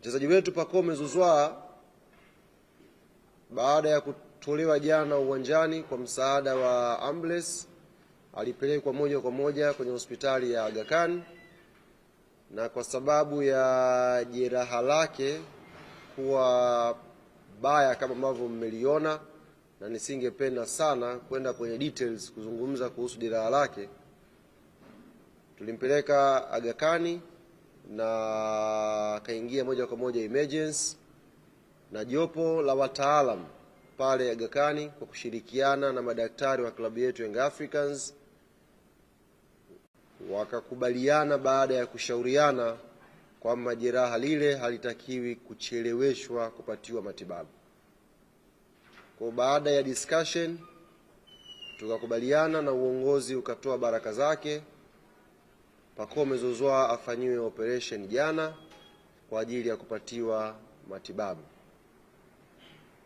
Mchezaji wetu Pacome Zouzoua baada ya kutolewa jana uwanjani kwa msaada wa ambulance alipelekwa moja kwa moja kwenye hospitali ya Aga Khan, na kwa sababu ya jeraha lake kuwa baya kama ambavyo mmeliona, na nisingependa sana kwenda kwenye details kuzungumza kuhusu jeraha lake, tulimpeleka Aga Khan na akaingia moja kwa moja emergency, na jopo la wataalamu pale Aga Khan kwa kushirikiana na madaktari wa klabu yetu Young Africans wakakubaliana baada ya kushauriana kwamba jeraha lile halitakiwi kucheleweshwa kupatiwa matibabu. Kwa baada ya discussion tukakubaliana na uongozi ukatoa baraka zake Pacome Zouzoua afanyiwe operation jana kwa ajili ya kupatiwa matibabu.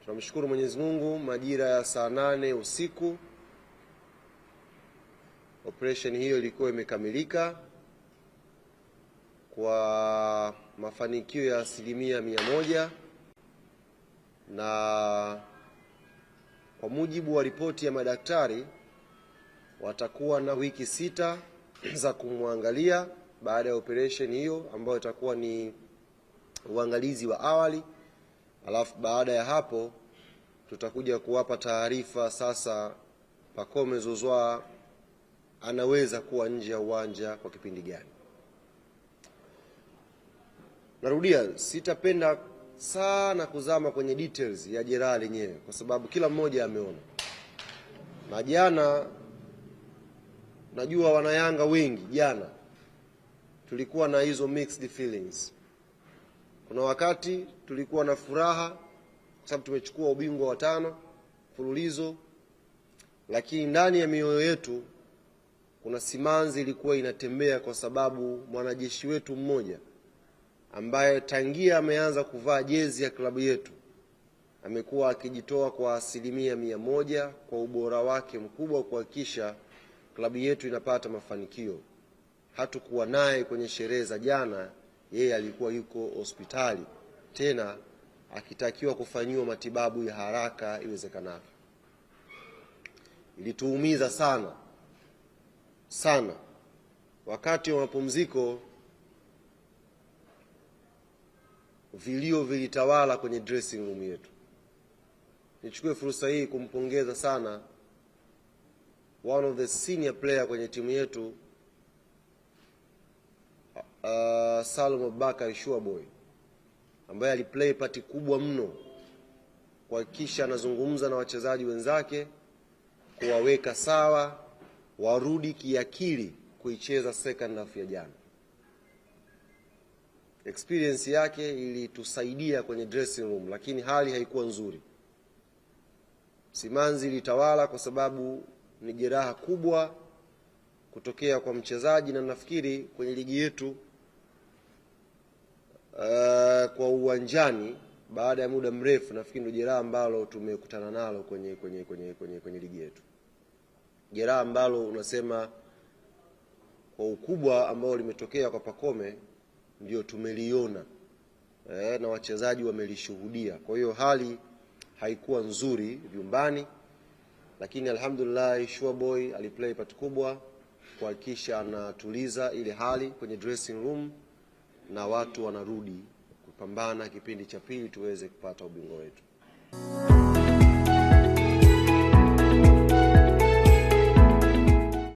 Tunamshukuru Mwenyezi Mungu, majira ya saa 8 usiku operation hiyo ilikuwa imekamilika kwa mafanikio ya 100%, na kwa mujibu wa ripoti ya madaktari watakuwa na wiki 6 za kumwangalia baada ya operation hiyo, ambayo itakuwa ni uangalizi wa awali. Alafu baada ya hapo tutakuja kuwapa taarifa sasa Pacome Zouzoua anaweza kuwa nje ya uwanja kwa kipindi gani. Narudia, sitapenda sana kuzama kwenye details ya jeraha lenyewe kwa sababu kila mmoja ameona. Na jana najua wanayanga wengi jana tulikuwa na hizo mixed feelings. Kuna wakati tulikuwa na furaha kwa sababu tumechukua ubingwa wa 5 mfululizo, lakini ndani ya mioyo yetu kuna simanzi ilikuwa inatembea kwa sababu mwanajeshi wetu mmoja ambaye tangia ameanza kuvaa jezi ya klabu yetu amekuwa akijitoa kwa 100% kwa ubora wake mkubwa kuhakikisha klabu yetu inapata mafanikio. Hatukuwa naye kwenye sherehe za jana, yeye alikuwa yuko hospitali tena akitakiwa kufanyiwa matibabu ya haraka iwezekanavyo. Ilituumiza sana wakati wa mapumziko, vilio vilitawala kwenye dressing room yetu. Nichukue fursa hii kumpongeza sana one of the senior player kwenye timu yetu, Salum Abubakar Shuaboy, ambaye aliplay part kubwa mno kuhakikisha anazungumza na wachezaji wenzake kuwaweka sawa warudi kiakili kuicheza second half ya jana. Experience yake ilitusaidia kwenye dressing room, lakini hali haikuwa nzuri. Simanzi ilitawala kwa sababu ni jeraha kubwa kutokea kwa mchezaji, na nafikiri kwenye ligi yetu kwa uwanjani baada ya muda mrefu nafikiri ndio jeraha ambalo tumekutana nalo kwenye ligi yetu. Jeraha ambalo unasema kwa ukubwa ambao limetokea kwa Pacome ndio tumeliona na wachezaji wamelishuhudia. Kwa hiyo hali haikuwa nzuri vyumbani, lakini alhamdulillah Shuaboy aliplay part kubwa kuhakikisha anatuliza ile hali kwenye dressing room na watu wanarudi kupambana kipindi cha pili tuweze kupata ubingwa wetu.